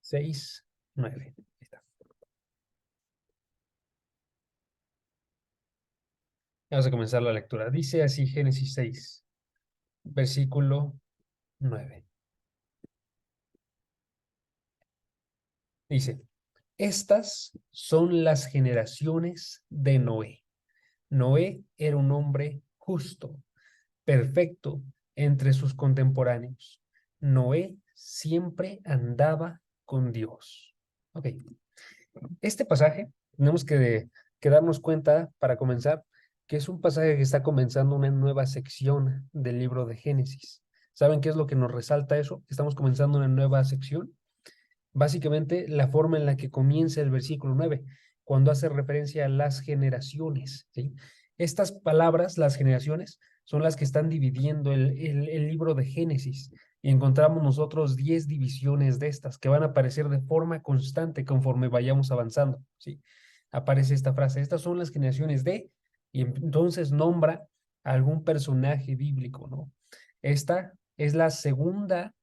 6, 9. Ahí está. Vamos a comenzar la lectura. Dice así Génesis 6, versículo 9. Dice, estas son las generaciones de Noé. Noé era un hombre justo, perfecto entre sus contemporáneos. Noé siempre andaba con Dios. Ok. Este pasaje tenemos que darnos cuenta para comenzar que es un pasaje que está comenzando una nueva sección del libro de Génesis. ¿Saben qué es lo que nos resalta eso? Estamos comenzando una nueva sección. Básicamente, la forma en la que comienza el versículo 9, cuando hace referencia a las generaciones, ¿sí? Estas palabras, las generaciones, son las que están dividiendo el libro de Génesis. Y encontramos nosotros 10 divisiones de estas que van a aparecer de forma constante conforme vayamos avanzando, ¿sí? Aparece esta frase, estas son las generaciones de, y entonces nombra a algún personaje bíblico, ¿no? Esta es la segunda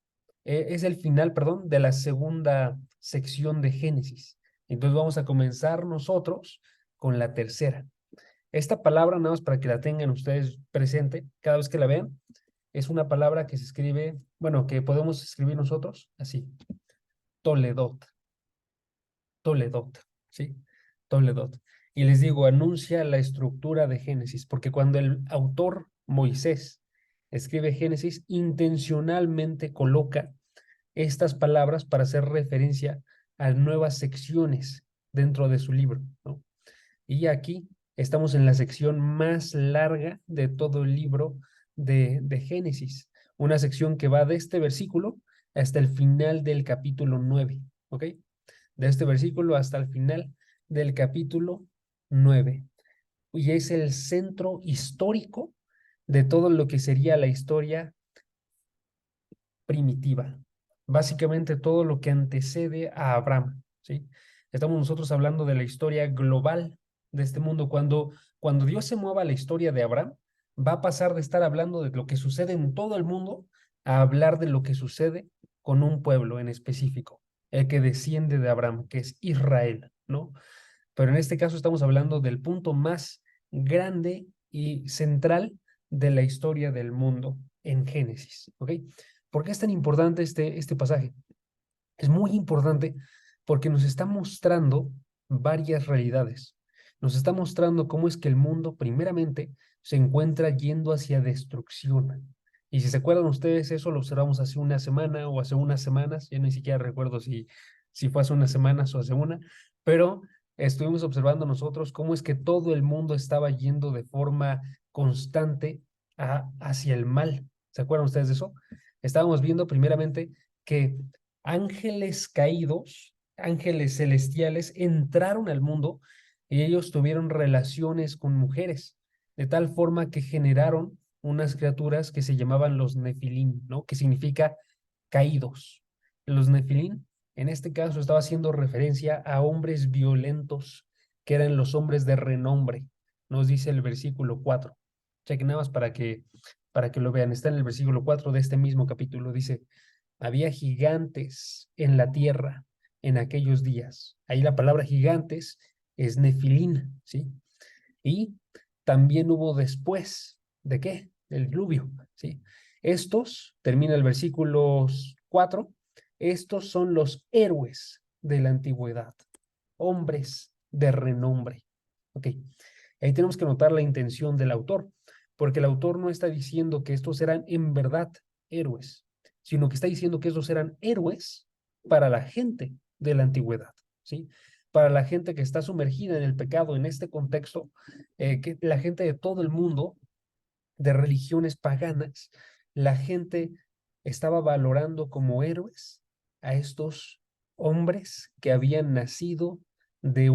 es el final, perdón, de la segunda sección de Génesis. Entonces vamos a comenzar nosotros con la tercera. Esta palabra, nada más para que la tengan ustedes presente, cada vez que la vean, es una palabra que se escribe, bueno, que podemos escribir nosotros así, Toledot, Toledot, ¿sí? Toledot. Y les digo, anuncia la estructura de Génesis, porque cuando el autor Moisés escribe Génesis, intencionalmente coloca estas palabras para hacer referencia a nuevas secciones dentro de su libro, ¿no? Y aquí estamos en la sección más larga de todo el libro de Génesis, una sección que va de este versículo hasta el final del capítulo 9, ¿ok? De este versículo hasta el final del capítulo 9. Y es el centro histórico de todo lo que sería la historia primitiva. Básicamente todo lo que antecede a Abraham, ¿sí? Estamos nosotros hablando de la historia global de este mundo. Cuando Dios se mueva a la historia de Abraham, va a pasar de estar hablando de lo que sucede en todo el mundo a hablar de lo que sucede con un pueblo en específico, el que desciende de Abraham, que es Israel, ¿no? Pero en este caso estamos hablando del punto más grande y central de la historia del mundo en Génesis, ¿ok? ¿Por qué es tan importante este pasaje? Es muy importante porque nos está mostrando varias realidades. Nos está mostrando cómo es que el mundo primeramente se encuentra yendo hacia destrucción. Y si se acuerdan ustedes, eso lo observamos hace una semana o hace unas semanas, ya ni siquiera recuerdo si fue hace unas semanas o hace una, pero estuvimos observando nosotros cómo es que todo el mundo estaba yendo de forma constante hacia el mal. ¿Se acuerdan ustedes de eso? Estábamos viendo primeramente que ángeles caídos, ángeles celestiales, entraron al mundo y ellos tuvieron relaciones con mujeres, de tal forma que generaron unas criaturas que se llamaban los Nefilim, ¿no? Que significa caídos. Los Nefilim, en este caso, estaba haciendo referencia a hombres violentos, que eran los hombres de renombre, nos dice el versículo 4. Chequen nada más para que lo vean. Está en el versículo 4 de este mismo capítulo. Dice, había gigantes en la tierra en aquellos días. Ahí la palabra gigantes es nefilín, ¿sí? Y también hubo después, ¿de qué? Del diluvio, ¿sí? Estos, termina el versículo 4, estos son los héroes de la antigüedad, hombres de renombre. Ok, ahí tenemos que notar la intención del autor, porque el autor no está diciendo que estos eran en verdad héroes, sino que está diciendo que estos eran héroes para la gente de la antigüedad, ¿sí? Para la gente que está sumergida en el pecado en este contexto, que la gente de todo el mundo, de religiones paganas, la gente estaba valorando como héroes a estos hombres que habían nacido de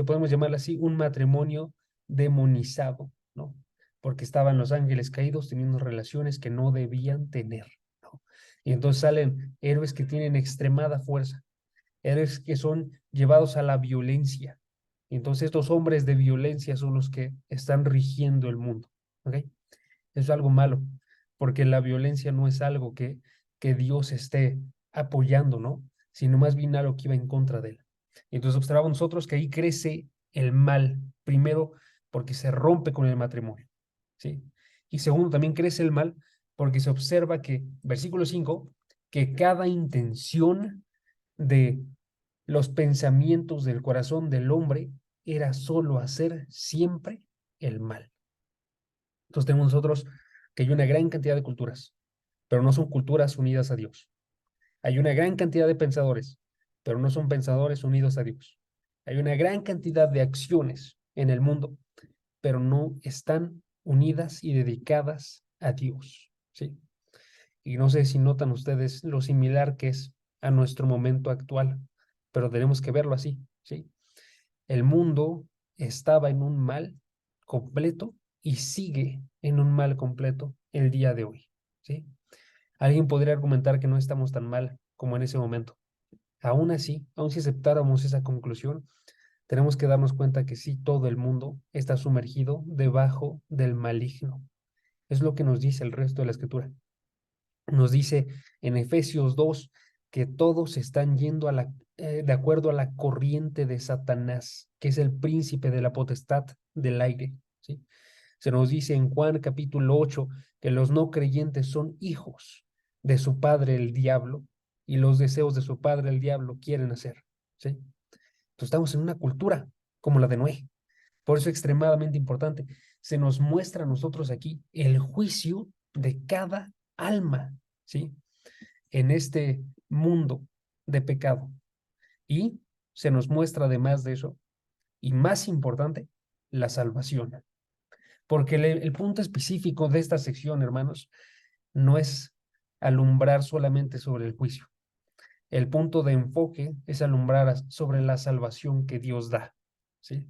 podemos llamarlo así, un matrimonio demonizado, ¿no? Porque estaban los ángeles caídos teniendo relaciones que no debían tener, ¿no? Y entonces salen héroes que tienen extremada fuerza, héroes que son llevados a la violencia. Y entonces estos hombres de violencia son los que están rigiendo el mundo, ¿ok? Eso es algo malo, porque la violencia no es algo que Dios esté apoyando, ¿no? Sino más bien algo que iba en contra de él. Y entonces observamos nosotros que ahí crece el mal, primero porque se rompe con el matrimonio, ¿sí? Y segundo, también crece el mal porque se observa que, versículo 5, que cada intención de los pensamientos del corazón del hombre era solo hacer siempre el mal. Entonces tenemos nosotros que hay una gran cantidad de culturas, pero no son culturas unidas a Dios. Hay una gran cantidad de pensadores, pero no son pensadores unidos a Dios. Hay una gran cantidad de acciones en el mundo, pero no están unidas y dedicadas a Dios, ¿sí? Y no sé si notan ustedes lo similar que es a nuestro momento actual, pero tenemos que verlo así, ¿sí? El mundo estaba en un mal completo y sigue en un mal completo el día de hoy, ¿sí? Alguien podría argumentar que no estamos tan mal como en ese momento. Aún así, aun si aceptáramos esa conclusión, tenemos que darnos cuenta que sí, todo el mundo está sumergido debajo del maligno. Es lo que nos dice el resto de la escritura. Nos dice en Efesios 2 que todos están yendo de acuerdo a la corriente de Satanás, que es el príncipe de la potestad del aire, ¿sí? Se nos dice en Juan capítulo 8 que los no creyentes son hijos de su padre el diablo y los deseos de su padre el diablo quieren hacer, ¿sí? Entonces estamos en una cultura como la de Noé. Por eso es extremadamente importante. Se nos muestra a nosotros aquí el juicio de cada alma, ¿sí? En este mundo de pecado. Y se nos muestra además de eso, y más importante, la salvación. Porque el punto específico de esta sección, hermanos, no es alumbrar solamente sobre el juicio. El punto de enfoque es alumbrar sobre la salvación que Dios da, ¿sí?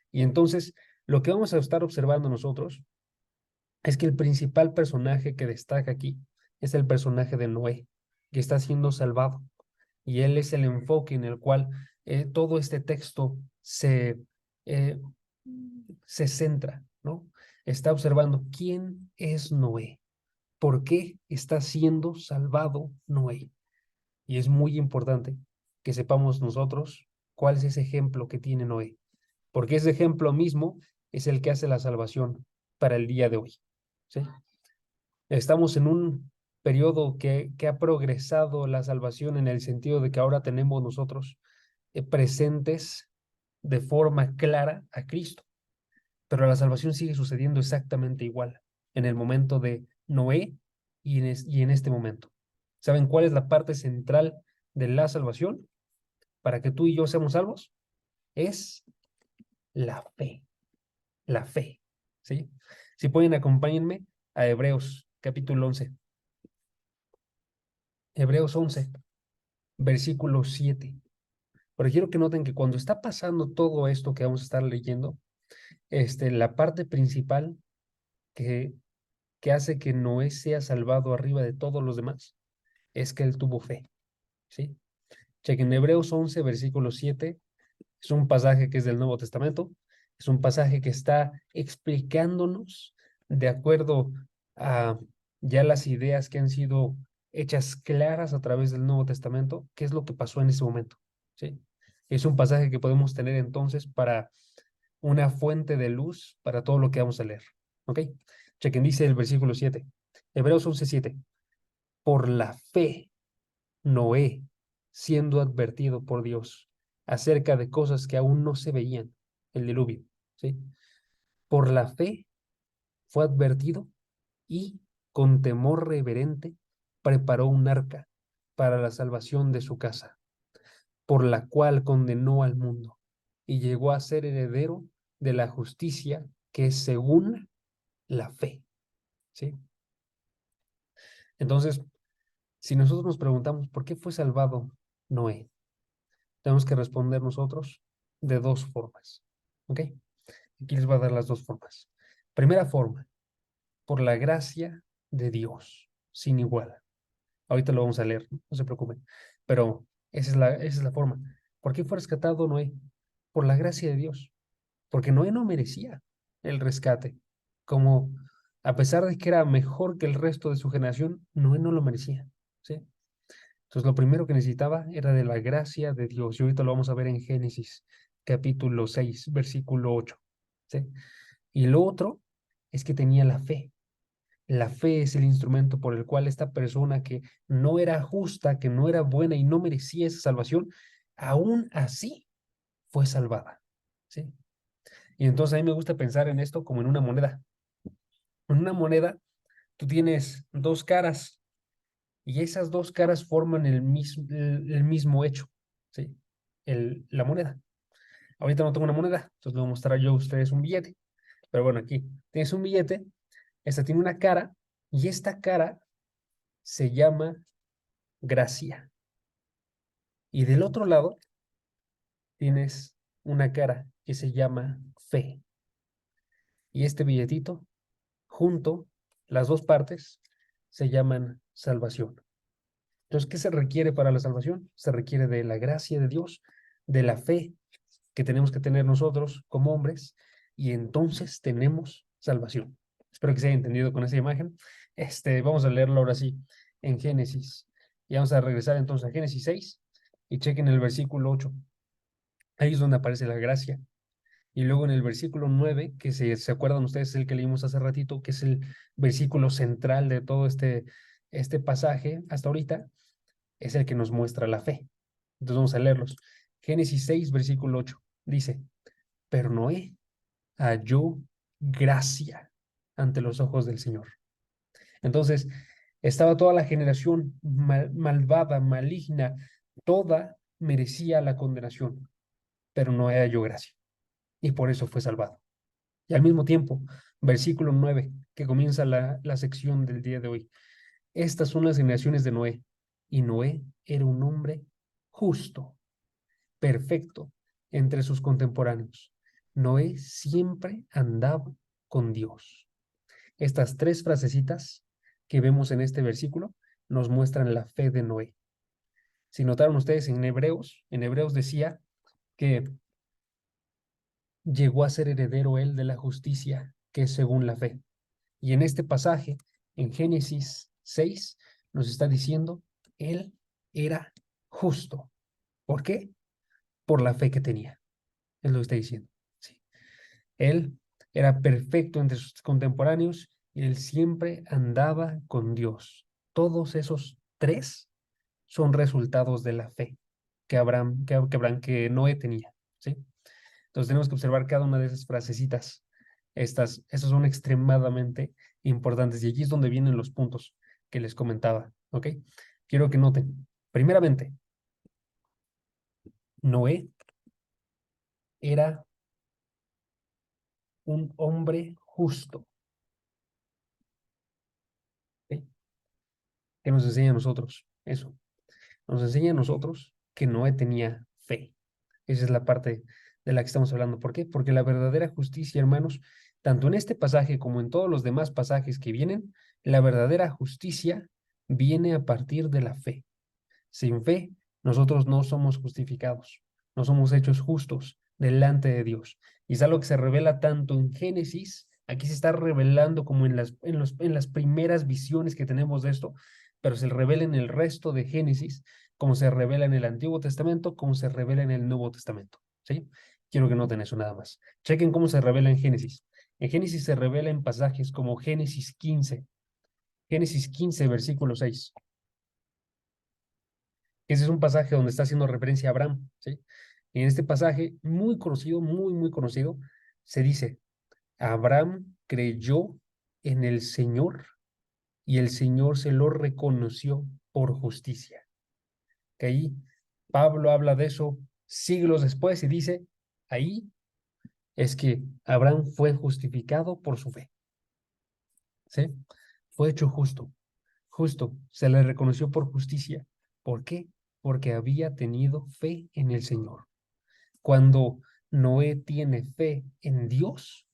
Y entonces, lo que vamos a estar observando nosotros es que el principal personaje que destaca aquí es el personaje de Noé, que está siendo salvado. Y él es el enfoque en el cual todo este texto eh, se centra, ¿no? Está observando quién es Noé, por qué está siendo salvado Noé. Y es muy importante que sepamos nosotros cuál es ese ejemplo que tiene Noé, porque ese ejemplo mismo es el que hace la salvación para el día de hoy, ¿sí? Estamos en un periodo que ha progresado la salvación en el sentido de que ahora tenemos nosotros presentes de forma clara a Cristo, pero la salvación sigue sucediendo exactamente igual en el momento de Noé y en este momento. ¿Saben cuál es la parte central de la salvación para que tú y yo seamos salvos? Es la fe, ¿sí? Si pueden, acompáñenme a Hebreos capítulo 11. Hebreos 11, versículo 7. Pero quiero que noten que cuando está pasando todo esto que vamos a estar leyendo, la parte principal que, que hace que Noé sea salvado arriba de todos los demás es que él tuvo fe, ¿sí? Chequen, Hebreos 11, versículo 7, es un pasaje que es del Nuevo Testamento, es un pasaje que está explicándonos de acuerdo a ya las ideas que han sido hechas claras a través del Nuevo Testamento, qué es lo que pasó en ese momento, ¿sí? Es un pasaje que podemos tener entonces para una fuente de luz para todo lo que vamos a leer, ¿ok? Chequen, dice el versículo 7, Hebreos 11, 7, por la fe Noé, siendo advertido por Dios acerca de cosas que aún no se veían, el diluvio, ¿sí? Por la fe fue advertido y con temor reverente preparó un arca para la salvación de su casa, por la cual condenó al mundo y llegó a ser heredero de la justicia que es según la fe, ¿sí? Entonces, si nosotros nos preguntamos por qué fue salvado Noé, tenemos que responder nosotros de dos formas, ¿ok? Aquí les voy a dar las dos formas. Primera forma, por la gracia de Dios, sin igual. Ahorita lo vamos a leer, no se preocupen. Pero esa es la forma. ¿Por qué fue rescatado Noé? Por la gracia de Dios. Porque Noé no merecía el rescate. Como a pesar de que era mejor que el resto de su generación, Noé no lo merecía, ¿sí? Entonces, lo primero que necesitaba era de la gracia de Dios. Y ahorita lo vamos a ver en Génesis, capítulo 6, versículo 8. ¿Sí? Y lo otro es que tenía la fe. La fe es el instrumento por el cual esta persona que no era justa, que no era buena y no merecía esa salvación, aún así fue salvada. ¿Sí? Y entonces a mí me gusta pensar en esto como en una moneda. En una moneda tú tienes dos caras y esas dos caras forman el mismo hecho, ¿sí? La moneda. Ahorita no tengo una moneda, entonces le voy a mostrar yo a ustedes un billete. Pero bueno, aquí tienes un billete, esta tiene una cara y esta cara se llama gracia. Y del otro lado tienes una cara que se llama fe. Y este billetito, junto, las dos partes, se llaman salvación. Entonces, ¿qué se requiere para la salvación? Se requiere de la gracia de Dios, de la fe que tenemos que tener nosotros como hombres, y entonces tenemos salvación. Espero que se haya entendido con esa imagen. Vamos a leerlo ahora sí en Génesis. Y vamos a regresar entonces a Génesis 6 y chequen el versículo 8. Ahí es donde aparece la gracia. Y luego en el versículo 9, que se acuerdan ustedes, es el que leímos hace ratito, que es el versículo central de todo este pasaje hasta ahorita, es el que nos muestra la fe. Entonces vamos a leerlos. Génesis 6, versículo 8, dice, pero Noé halló gracia ante los ojos del Señor. Entonces, estaba toda la generación malvada, maligna, toda merecía la condenación, pero Noé halló gracia y por eso fue salvado. Y al mismo tiempo, versículo 9, que comienza la sección del día de hoy. Estas son las generaciones de Noé, y Noé era un hombre justo, perfecto entre sus contemporáneos. Noé siempre andaba con Dios. Estas tres frasecitas que vemos en este versículo nos muestran la fe de Noé. Si notaron ustedes en Hebreos decía que llegó a ser heredero él de la justicia, que es según la fe. Y en este pasaje, en Génesis 6, nos está diciendo, él era justo. ¿Por qué? Por la fe que tenía. Es lo que está diciendo. Sí. Él era perfecto entre sus contemporáneos y él siempre andaba con Dios. Todos esos tres son resultados de la fe que Noé tenía. ¿Sí? Entonces tenemos que observar cada una de esas frasecitas. Estas son extremadamente importantes y aquí es donde vienen los puntos que les comentaba. ¿Ok? Quiero que noten. Primeramente, Noé era un hombre justo. ¿Ok? ¿Qué nos enseña a nosotros? Eso. Nos enseña a nosotros que Noé tenía fe. Esa es la parte de la que estamos hablando. ¿Por qué? Porque la verdadera justicia, hermanos, tanto en este pasaje como en todos los demás pasajes que vienen, la verdadera justicia viene a partir de la fe. Sin fe, nosotros no somos justificados, no somos hechos justos delante de Dios. Y es algo que se revela tanto en Génesis, aquí se está revelando como en las primeras visiones que tenemos de esto, pero se revela en el resto de Génesis, como se revela en el Antiguo Testamento, como se revela en el Nuevo Testamento. ¿Sí? Quiero que noten eso nada más. Chequen cómo se revela en Génesis. En Génesis se revela en pasajes como Génesis 15, versículo 6. Ese es un pasaje donde está haciendo referencia a Abraham, ¿sí? Y en este pasaje, muy conocido, muy conocido, se dice, Abraham creyó en el Señor y el Señor se lo reconoció por justicia. Que ahí Pablo habla de eso siglos después y dice, ahí es que Abraham fue justificado por su fe, ¿sí? Fue hecho justo, se le reconoció por justicia. ¿Por qué? Porque había tenido fe en el Señor. Cuando Noé tiene fe en Dios,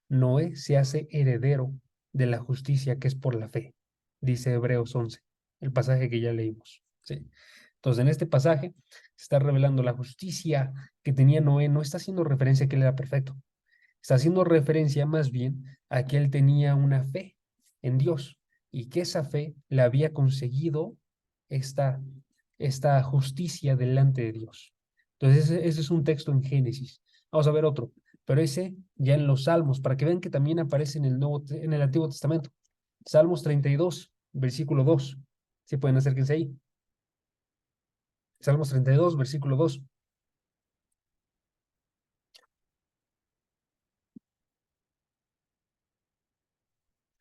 Noé se hace heredero de la justicia que es por la fe, dice Hebreos 11, el pasaje que ya leímos. ¿Sí? Entonces, en este pasaje se está revelando la justicia que tenía Noé, no está haciendo referencia a que él era perfecto, está haciendo referencia más bien a que él tenía una fe en Dios y que esa fe la había conseguido esta esta justicia delante de Dios. Entonces, ese es un texto en Génesis. Vamos a ver otro, pero ese ya en los Salmos, para que vean que también aparece en en el Antiguo Testamento. Salmos 32, versículo 2. Si pueden acérquense ahí. Salmos 32, versículo 2.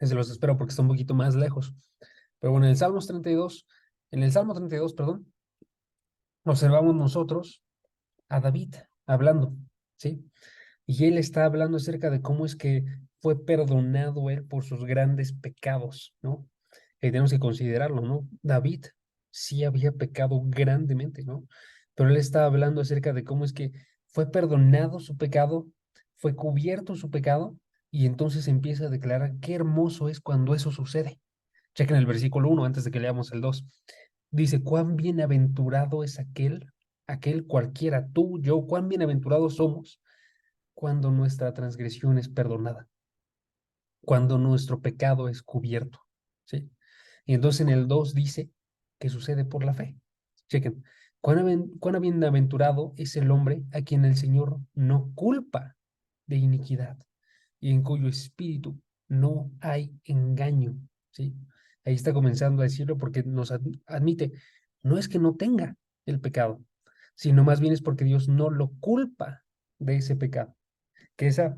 Se los espero porque está un poquito más lejos. Pero bueno, en el Salmo 32, perdón, observamos nosotros a David hablando, ¿sí? Y él está hablando acerca de cómo es que fue perdonado él por sus grandes pecados, ¿no? Que tenemos que considerarlo, ¿no? David sí había pecado grandemente, ¿no? Pero él está hablando acerca de cómo es que fue perdonado su pecado, fue cubierto su pecado, y entonces empieza a declarar qué hermoso es cuando eso sucede. Chequen el versículo 1 antes de que leamos el 2. Dice, cuán bienaventurado es aquel cualquiera, tú, yo, cuán bienaventurados somos cuando nuestra transgresión es perdonada, cuando nuestro pecado es cubierto, ¿sí? Y entonces en el 2 dice que sucede por la fe. Chequen, cuán bienaventurado es el hombre a quien el Señor no culpa de iniquidad y en cuyo espíritu no hay engaño, ¿sí? Ahí está comenzando a decirlo porque nos admite, no es que no tenga el pecado, sino más bien es porque Dios no lo culpa de ese pecado. Que esa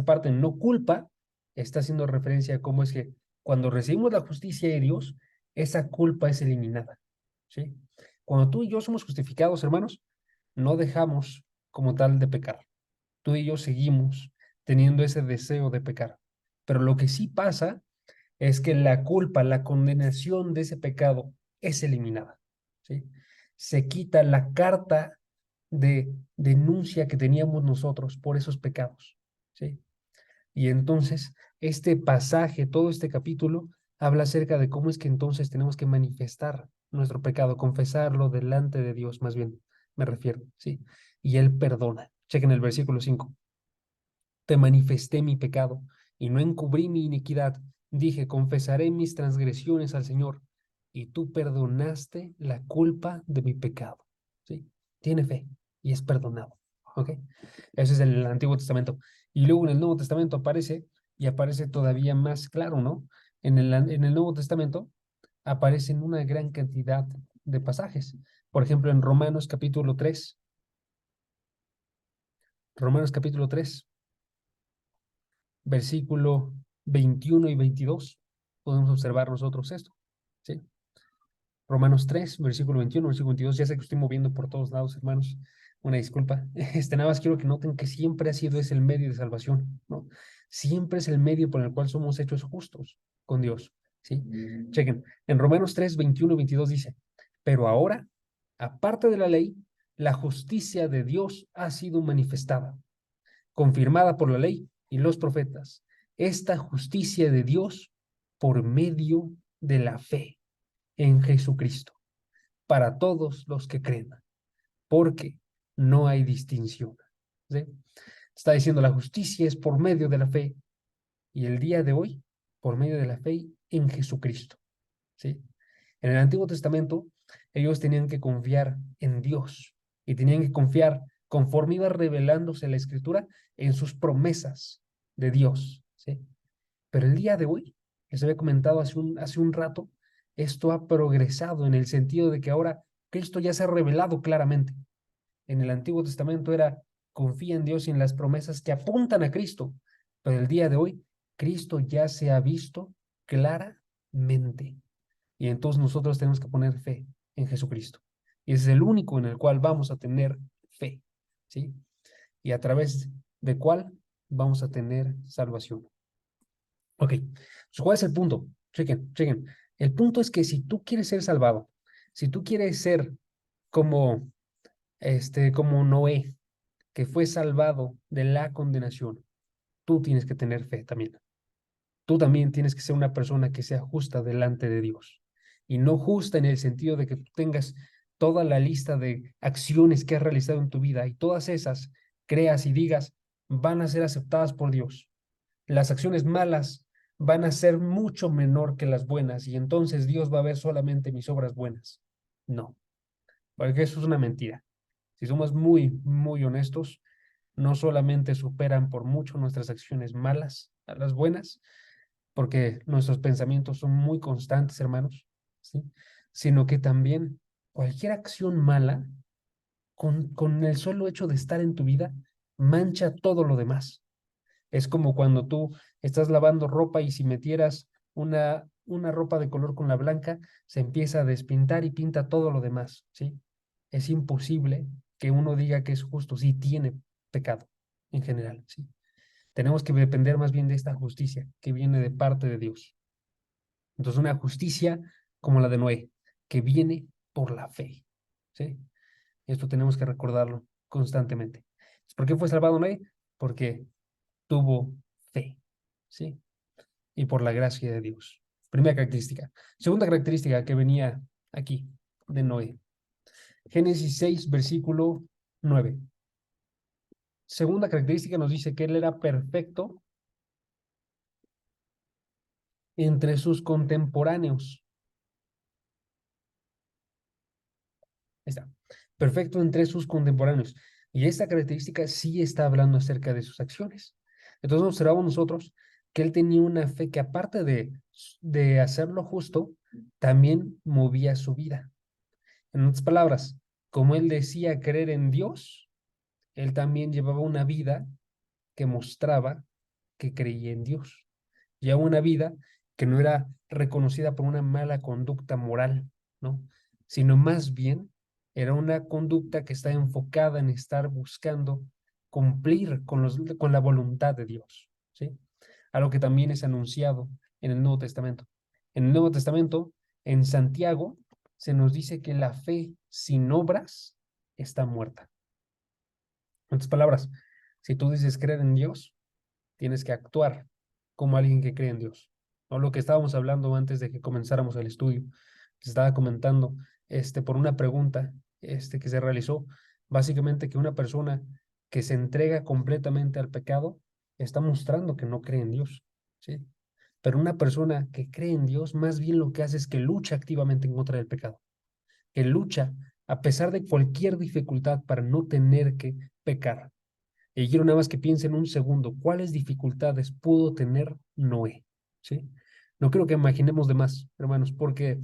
parte no culpa está haciendo referencia a cómo es que cuando recibimos la justicia de Dios, esa culpa es eliminada, ¿sí? Cuando tú y yo somos justificados, hermanos, no dejamos como tal de pecar. Tú y yo seguimos teniendo ese deseo de pecar. Pero lo que sí pasa es que la culpa, la condenación de ese pecado es eliminada, ¿sí? Se quita la carta de denuncia que teníamos nosotros por esos pecados, ¿sí? Y entonces, este pasaje, todo este capítulo, habla acerca de cómo es que entonces tenemos que manifestar nuestro pecado, confesarlo delante de Dios, más bien, me refiero, ¿sí? Y Él perdona. Chequen el versículo 5. Te manifesté mi pecado y no encubrí mi iniquidad. Dije, confesaré mis transgresiones al Señor y tú perdonaste la culpa de mi pecado. ¿Sí? Tiene fe y es perdonado. ¿Ok? Ese es el Antiguo Testamento. Y luego en el Nuevo Testamento aparece y aparece todavía más claro, ¿no? En el Nuevo Testamento aparecen una gran cantidad de pasajes. Por ejemplo, en Romanos capítulo 3 versículo 21 y 22, podemos observar nosotros esto, ¿sí? Romanos 3 versículo 21, versículo 22, ya sé que estoy moviendo por todos lados, hermanos, una disculpa. Nada más quiero que noten que siempre ha sido ese el medio de salvación, ¿no? Siempre es el medio por el cual somos hechos justos con Dios, ¿sí? Chequen, en Romanos 3 21 y 22 dice, pero ahora, aparte de la ley, la justicia de Dios ha sido manifestada confirmada por la ley y los profetas, esta justicia de Dios por medio de la fe en Jesucristo, para todos los que creen, porque no hay distinción. ¿Sí? Está diciendo la justicia es por medio de la fe y el día de hoy por medio de la fe en Jesucristo. ¿Sí? En el Antiguo Testamento ellos tenían que confiar en Dios y tenían que confiar conforme iba revelándose la Escritura en sus promesas de Dios, ¿sí? Pero el día de hoy, les había comentado hace un rato, esto ha progresado en el sentido de que ahora Cristo ya se ha revelado claramente. En el Antiguo Testamento era confía en Dios y en las promesas que apuntan a Cristo, pero el día de hoy Cristo ya se ha visto claramente. Y entonces nosotros tenemos que poner fe en Jesucristo. Y ese es el único en el cual vamos a tener fe, ¿sí? Y a través de cuál vamos a tener salvación. Ok, pues, ¿cuál es el punto? Chequen, chequen. El punto es que si tú quieres ser salvado, si tú quieres ser como, como Noé, que fue salvado de la condenación, tú tienes que tener fe también. Tú también tienes que ser una persona que sea justa delante de Dios. Y no justa en el sentido de que tú tengas toda la lista de acciones que has realizado en tu vida y todas esas creas y digas van a ser aceptadas por Dios. Las acciones malas van a ser mucho menor que las buenas y entonces Dios va a ver solamente mis obras buenas. No. porque eso es una mentira. Si somos muy, muy honestos, no solamente superan por mucho nuestras acciones malas a las buenas, porque nuestros pensamientos son muy constantes, hermanos, ¿sí? Sino que también cualquier acción mala, con el solo hecho de estar en tu vida, mancha todo lo demás. Es como cuando tú estás lavando ropa y si metieras una ropa de color con la blanca, se empieza a despintar y pinta todo lo demás, ¿sí? Es imposible que uno diga que es justo, sí tiene pecado en general, ¿sí? Tenemos que depender más bien de esta justicia que viene de parte de Dios. Entonces, una justicia como la de Noé, que viene por la fe, ¿sí? Esto tenemos que recordarlo constantemente. ¿Por qué fue salvado Noé? Porque tuvo fe, ¿sí? Y por la gracia de Dios. Primera característica. Segunda característica que venía aquí de Noé. Génesis 6, versículo 9. Segunda característica nos dice que él era perfecto entre sus contemporáneos. Ahí está. Perfecto entre sus contemporáneos. Y esta característica sí está hablando acerca de sus acciones. Entonces observamos nosotros que él tenía una fe que aparte de hacerlo justo, también movía su vida. En otras palabras, como él decía creer en Dios, él también llevaba una vida que mostraba que creía en Dios. Llevaba una vida que no era reconocida por una mala conducta moral, ¿no? Sino más bien era una conducta que está enfocada en estar buscando cumplir con la voluntad de Dios, ¿sí? Algo que también es anunciado en el Nuevo Testamento. En el Nuevo Testamento, en Santiago, se nos dice que la fe sin obras está muerta. En otras palabras, si tú dices creer en Dios, tienes que actuar como alguien que cree en Dios. O lo que estábamos hablando antes de que comenzáramos el estudio, que estaba comentando por una pregunta que se realizó, básicamente que una persona que se entrega completamente al pecado está mostrando que no cree en Dios, ¿sí? Pero una persona que cree en Dios, más bien lo que hace es que lucha activamente en contra del pecado, que lucha a pesar de cualquier dificultad para no tener que pecar. Y quiero nada más que piensen un segundo, ¿cuáles dificultades pudo tener Noé? ¿Sí? No creo que imaginemos de más, hermanos, porque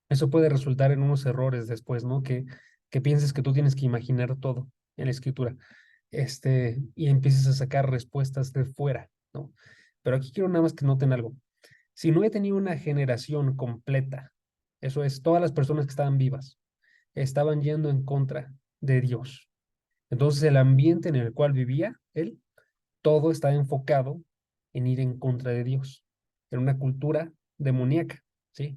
eso puede resultar en unos errores después, ¿no? Que pienses que tú tienes que imaginar todo en la escritura, y empieces a sacar respuestas de fuera, ¿no? Pero aquí quiero nada más que noten algo. Si Noé tenía una generación completa, eso es, todas las personas que estaban vivas, estaban yendo en contra de Dios. Entonces el ambiente en el cual vivía él, todo estaba enfocado en ir en contra de Dios. Era una cultura demoníaca, ¿sí?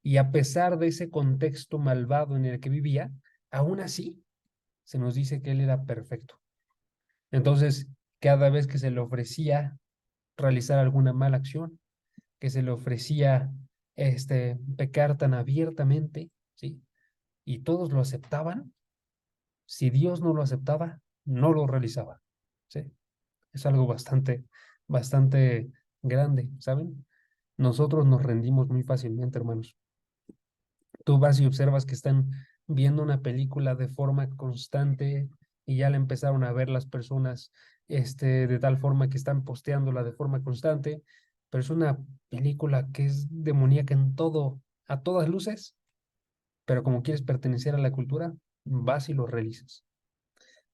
Y a pesar de ese contexto malvado en el que vivía, aún así se nos dice que él era perfecto. Entonces, cada vez que se le ofrecía realizar alguna mala acción, que se le ofrecía pecar tan abiertamente, ¿sí? Y todos lo aceptaban, si Dios no lo aceptaba, no lo realizaba, ¿sí? Es algo bastante, bastante grande, ¿saben? Nosotros nos rendimos muy fácilmente, hermanos. Tú vas y observas que están viendo una película de forma constante y ya la empezaron a ver las personas, de tal forma que están posteándola de forma constante, pero es una película que es demoníaca en todo, a todas luces, pero como quieres pertenecer a la cultura, vas y lo realizas.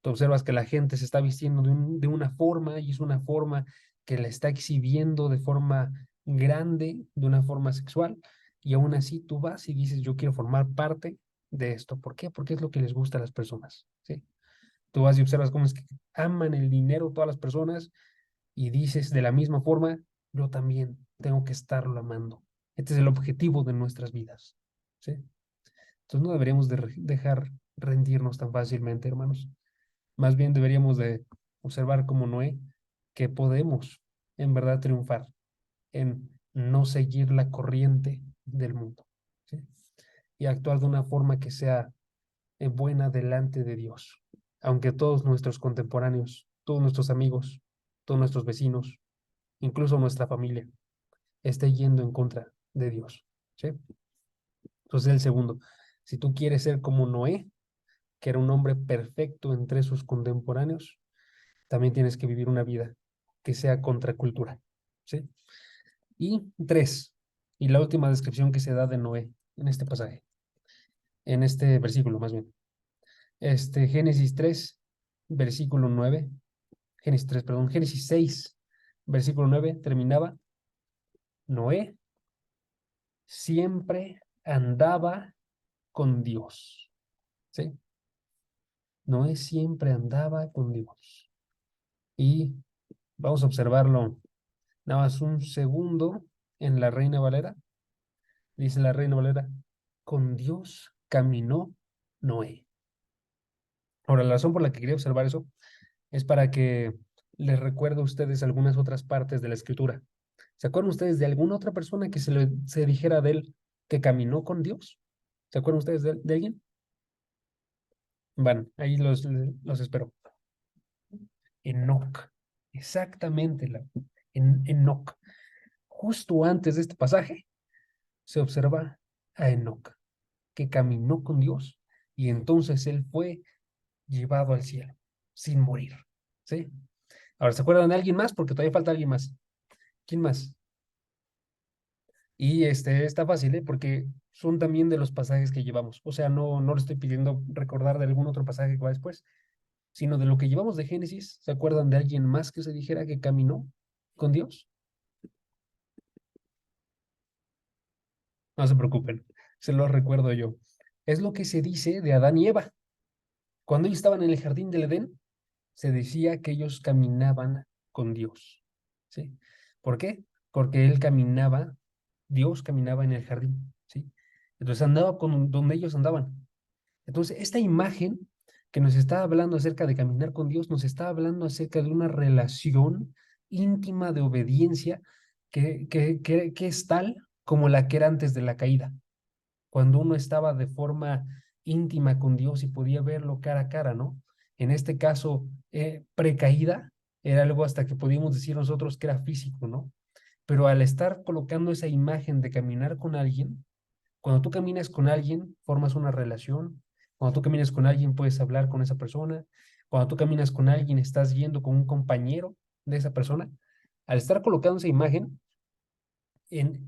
Tú observas que la gente se está vistiendo de una forma y es una forma que la está exhibiendo de forma grande, de una forma sexual, y aún así tú vas y dices, yo quiero formar parte de esto. ¿Por qué? Porque es lo que les gusta a las personas, ¿sí? Tú vas y observas cómo es que aman el dinero todas las personas y dices de la misma forma, yo también tengo que estarlo amando. Este es el objetivo de nuestras vidas, ¿sí? Entonces no deberíamos dejar rendirnos tan fácilmente, hermanos. Más bien deberíamos de observar como Noé que podemos en verdad triunfar en no seguir la corriente del mundo, ¿sí? Y actuar de una forma que sea buena delante de Dios. Aunque todos nuestros contemporáneos, todos nuestros amigos, todos nuestros vecinos, incluso nuestra familia, esté yendo en contra de Dios, ¿sí? Entonces el segundo. Si tú quieres ser como Noé, que era un hombre perfecto entre sus contemporáneos, también tienes que vivir una vida que sea contracultura, ¿sí? Y tres, y la última descripción que se da de Noé en este pasaje, en este versículo más bien. Génesis 3, versículo 9, Génesis 3, perdón, Génesis 6, versículo 9, terminaba: Noé siempre andaba con Dios, ¿sí? Noé siempre andaba con Dios. Y vamos a observarlo nada más un segundo en la Reina Valera. Dice la Reina Valera: con Dios caminó Noé. Ahora, la razón por la que quería observar eso es para que les recuerde a ustedes algunas otras partes de la escritura. ¿Se acuerdan ustedes de alguna otra persona que se dijera de él que caminó con Dios? ¿Se acuerdan ustedes de alguien? Van, ahí los espero. Enoc. Exactamente, Enoc. Justo antes de este pasaje se observa a Enoc, que caminó con Dios y entonces él fue llevado al cielo sin morir. ¿Sí? Ahora, ¿se acuerdan de alguien más? Porque todavía falta alguien más. ¿Quién más? Y está fácil, ¿eh? Porque son también de los pasajes que llevamos. O sea, no le estoy pidiendo recordar de algún otro pasaje que va después, sino de lo que llevamos de Génesis. ¿Se acuerdan de alguien más que se dijera que caminó con Dios? No se preocupen, se lo recuerdo yo. Es lo que se dice de Adán y Eva. Cuando ellos estaban en el jardín del Edén, se decía que ellos caminaban con Dios. ¿Sí? ¿Por qué? Porque Dios caminaba en el jardín. ¿Sí? Entonces andaba con donde ellos andaban. Entonces, esta imagen que nos está hablando acerca de caminar con Dios, nos está hablando acerca de una relación íntima de obediencia que es tal como la que era antes de la caída, cuando uno estaba de forma íntima con Dios y podía verlo cara a cara, ¿no? En este caso, precaída, era algo hasta que podíamos decir nosotros que era físico, ¿no? Pero al estar colocando esa imagen de caminar con alguien, cuando tú caminas con alguien, formas una relación. Cuando tú caminas con alguien, puedes hablar con esa persona. Cuando tú caminas con alguien, estás yendo con un compañero de esa persona. Al estar colocando esa imagen,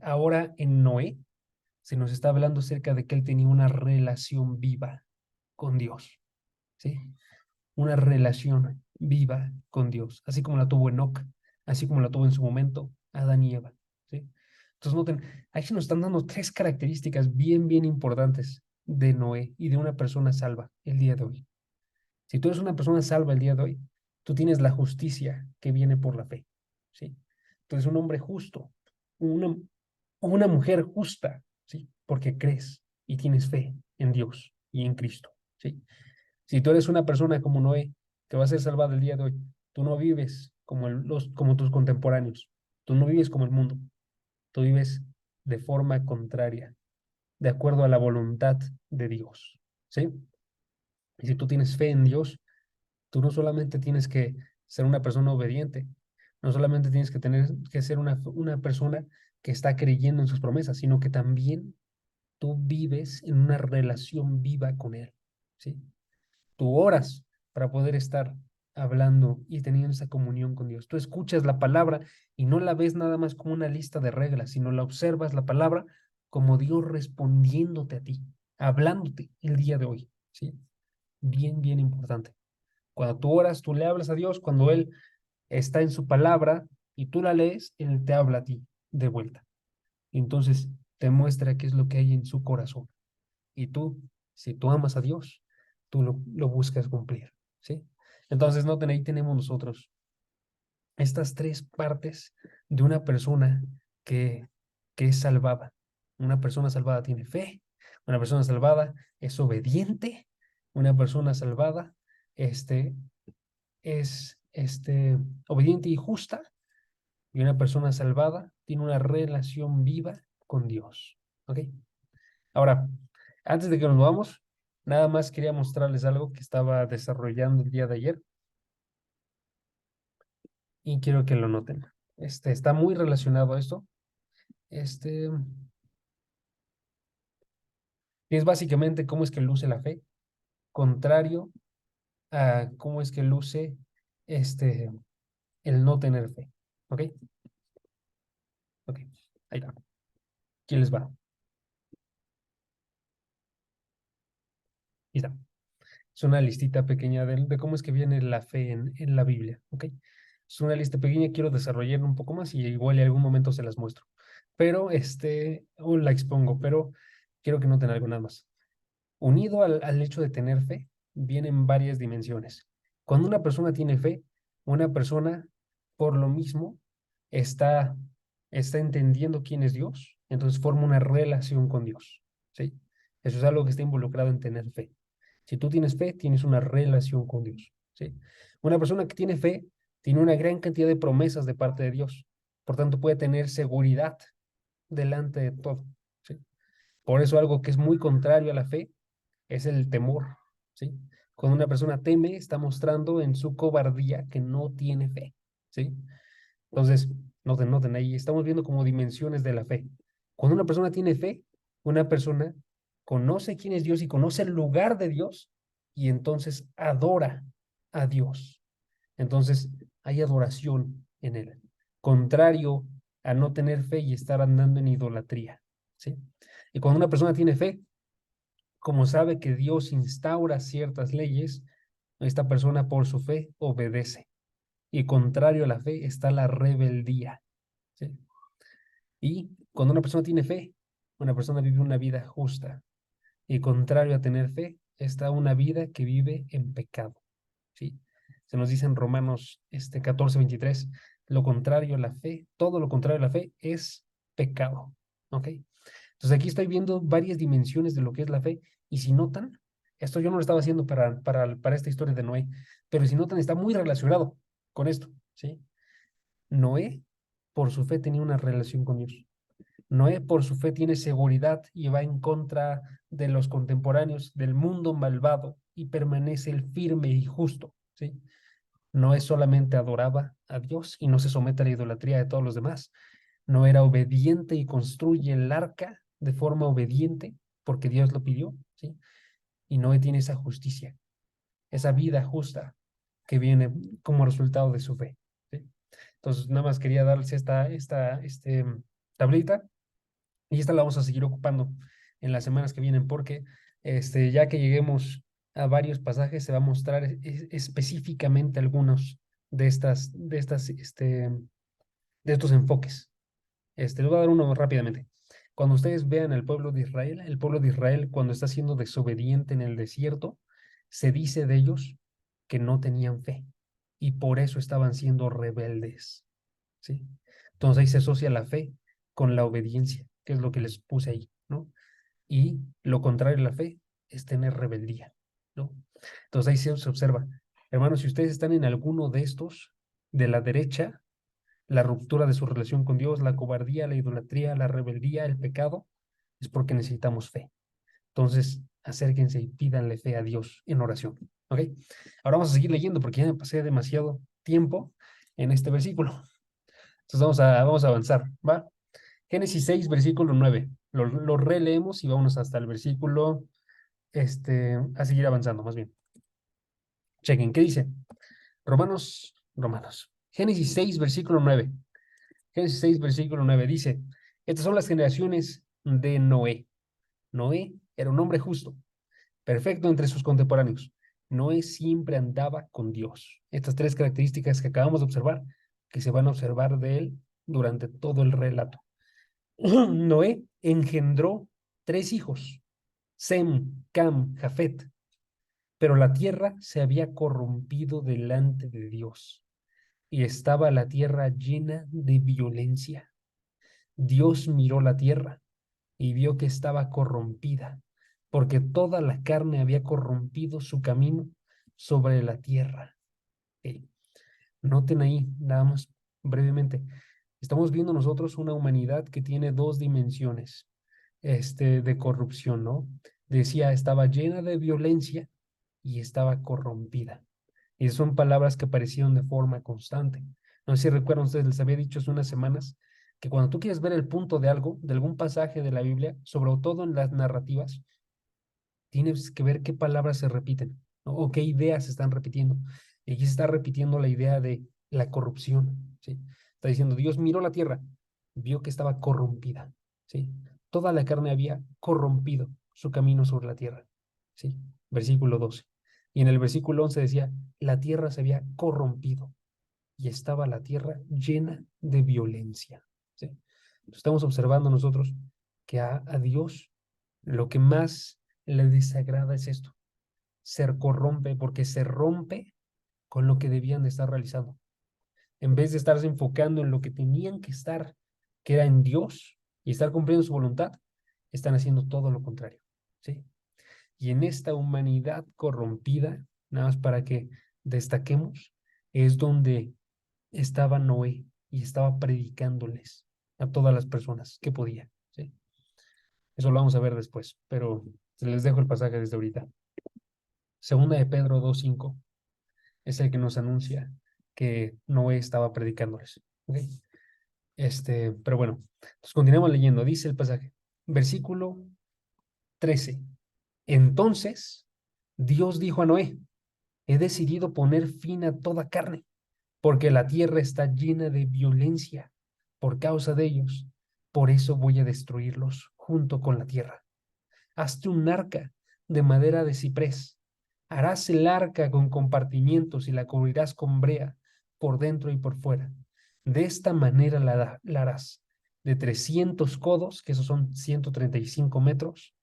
ahora en Noé, se nos está hablando acerca de que él tenía una relación viva con Dios, ¿sí? Una relación viva con Dios, así como la tuvo Enoc, así como la tuvo en su momento Adán y Eva, ¿sí? Entonces noten, aquí nos están dando tres características bien importantes de Noé y de una persona salva el día de hoy. Si tú eres una persona salva el día de hoy, tú tienes la justicia que viene por la fe, ¿sí? Entonces un hombre justo, una, una mujer justa, ¿sí? Porque crees y tienes fe en Dios y en Cristo, ¿sí? Si tú eres una persona como Noé, que va a ser salvada el día de hoy, tú no vives como tus contemporáneos, tú no vives como el mundo, tú vives de forma contraria, de acuerdo a la voluntad de Dios, ¿sí? Y si tú tienes fe en Dios, tú no solamente tienes que ser una persona obediente, no solamente tienes que tener que ser una persona que está creyendo en sus promesas, sino que también tú vives en una relación viva con Él, ¿sí? Tú oras para poder estar hablando y teniendo esa comunión con Dios. Tú escuchas la palabra y no la ves nada más como una lista de reglas, sino la observas la palabra como Dios respondiéndote a ti, hablándote el día de hoy, ¿sí? Bien importante. Cuando tú oras, tú le hablas a Dios, cuando Él está en su palabra y tú la lees, Él te habla a ti de vuelta. Entonces te muestra qué es lo que hay en su corazón. Y tú, si tú amas a Dios, tú lo buscas cumplir, ¿sí? Entonces, noten, ahí tenemos nosotros estas tres partes de una persona que, que es salvada. Una persona salvada tiene fe, una persona salvada es obediente, una persona salvada es obediente y justa, y una persona salvada tiene una relación viva con Dios. ¿Ok? Ahora, antes de que nos vamos, nada más quería mostrarles algo que estaba desarrollando el día de ayer y quiero que lo noten. Está muy relacionado a esto. Este, que es básicamente cómo es que luce la fe, contrario a cómo es que luce este, el no tener fe. ¿Ok? Ok, ahí va. ¿Quién les va? Ahí está. Es una listita pequeña de cómo es que viene la fe en la Biblia. ¿Ok? Es una lista pequeña, quiero desarrollarla un poco más y igual en algún momento se las muestro. Pero, o la expongo, pero quiero que noten algo nada más. Unido al hecho de tener fe, vienen varias dimensiones. Cuando una persona tiene fe, una persona, por lo mismo, está, está entendiendo quién es Dios, entonces forma una relación con Dios, ¿sí? Eso es algo que está involucrado en tener fe. Si tú tienes fe, tienes una relación con Dios, ¿sí? Una persona que tiene fe tiene una gran cantidad de promesas de parte de Dios, por tanto puede tener seguridad delante de todo, ¿sí? Por eso algo que es muy contrario a la fe es el temor, ¿sí? Cuando una persona teme, está mostrando en su cobardía que no tiene fe, ¿sí? Entonces, noten ahí, estamos viendo como dimensiones de la fe. Cuando una persona tiene fe, una persona conoce quién es Dios y conoce el lugar de Dios y entonces adora a Dios. Entonces, hay adoración en él, contrario a no tener fe y estar andando en idolatría, ¿sí? Y cuando una persona tiene fe, como sabe que Dios instaura ciertas leyes, esta persona por su fe obedece. Y contrario a la fe está la rebeldía, ¿sí? Y cuando una persona tiene fe, una persona vive una vida justa. Y contrario a tener fe, está una vida que vive en pecado, ¿sí? Se nos dice en Romanos 14:23, lo contrario a la fe, todo lo contrario a la fe es pecado, ¿ok? Entonces aquí estoy viendo varias dimensiones de lo que es la fe y si notan, esto yo no lo estaba haciendo para esta historia de Noé, pero si notan está muy relacionado con esto, ¿sí? Noé por su fe tenía una relación con Dios. Noé por su fe tiene seguridad y va en contra de los contemporáneos del mundo malvado y permanece el firme y justo, ¿sí? Noé solamente adoraba a Dios y no se somete a la idolatría de todos los demás. No era obediente y construye el arca de forma obediente porque Dios lo pidió, ¿sí? Y Noé tiene esa justicia, esa vida justa que viene como resultado de su fe, ¿sí? Entonces, nada más quería darles esta tablita y esta la vamos a seguir ocupando en las semanas que vienen porque ya que lleguemos a varios pasajes se va a mostrar específicamente algunos de estos enfoques. Les voy a dar uno rápidamente. Cuando ustedes vean al pueblo de Israel, el pueblo de Israel cuando está siendo desobediente en el desierto, se dice de ellos que no tenían fe y por eso estaban siendo rebeldes, ¿sí? Entonces ahí se asocia la fe con la obediencia, que es lo que les puse ahí, ¿no? Y lo contrario a la fe es tener rebeldía, ¿no? Entonces ahí se observa. Hermanos, si ustedes están en alguno de estos, de la derecha, la ruptura de su relación con Dios, la cobardía, la idolatría, la rebeldía, el pecado, es porque necesitamos fe. Entonces, acérquense y pídanle fe a Dios en oración. ¿Ok? Ahora vamos a seguir leyendo porque ya me pasé demasiado tiempo en este versículo. Entonces vamos a avanzar, ¿va? Génesis 6, versículo 9. Lo releemos y vámonos hasta el versículo, a seguir avanzando, más bien. Chequen, ¿qué dice? Romanos. Génesis 6, versículo 9. Génesis 6, versículo 9 dice, estas son las generaciones de Noé. Noé era un hombre justo, perfecto entre sus contemporáneos. Noé siempre andaba con Dios. Estas tres características que acabamos de observar, que se van a observar de él durante todo el relato. Noé engendró tres hijos, Sem, Cam, Jafet, pero la tierra se había corrompido delante de Dios y estaba la tierra llena de violencia. Dios miró la tierra y vio que estaba corrompida, porque toda la carne había corrompido su camino sobre la tierra. Ok. Noten ahí, nada más brevemente, estamos viendo nosotros una humanidad que tiene dos dimensiones, de corrupción, ¿no? Decía, estaba llena de violencia y estaba corrompida. Y son palabras que aparecieron de forma constante. No sé si recuerdan ustedes, les había dicho hace unas semanas que cuando tú quieres ver el punto de algo, de algún pasaje de la Biblia, sobre todo en las narrativas, tienes que ver qué palabras se repiten, ¿no? O qué ideas se están repitiendo. Y aquí se está repitiendo la idea de la corrupción, ¿sí? Está diciendo, Dios miró la tierra, vio que estaba corrompida, ¿sí? Toda la carne había corrompido su camino sobre la tierra, ¿sí? Versículo 12. Y en el versículo 11 decía, la tierra se había corrompido y estaba la tierra llena de violencia, ¿sí? Estamos observando nosotros que a Dios lo que más le desagrada es esto, se corrompe porque se rompe con lo que debían de estar realizando. En vez de estarse enfocando en lo que tenían que estar, que era en Dios y estar cumpliendo su voluntad, están haciendo todo lo contrario, ¿sí? Y en esta humanidad corrompida, nada más para que destaquemos, es donde estaba Noé y estaba predicándoles a todas las personas que podía, ¿sí? Eso lo vamos a ver después, pero les dejo el pasaje desde ahorita. Segunda de Pedro 2:5 es el que nos anuncia que Noé estaba predicándoles. ¿Okay? Pero bueno, entonces continuamos leyendo. Dice el pasaje, versículo 13. Entonces Dios dijo a Noé, he decidido poner fin a toda carne, porque la tierra está llena de violencia por causa de ellos. Por eso voy a destruirlos junto con la tierra. Hazte un arca de madera de ciprés. Harás el arca con compartimientos y la cubrirás con brea por dentro y por fuera. De esta manera la harás de 300 codos, que esos son 135 metros,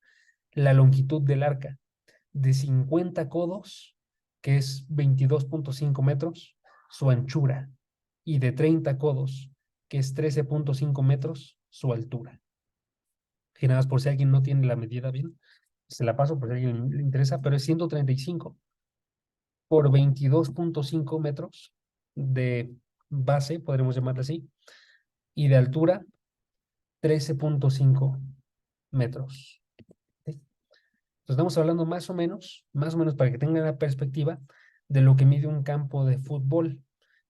la longitud del arca, de 50 codos, que es 22.5 metros, su anchura, y de 30 codos, que es 13.5 metros, su altura. Y nada más por si alguien no tiene la medida bien, se la paso por si a alguien le interesa, pero es 135 por 22.5 metros de base, podremos llamarla así, y de altura 13.5 metros. ¿Sí? Entonces estamos hablando más o menos para que tengan la perspectiva de lo que mide un campo de fútbol.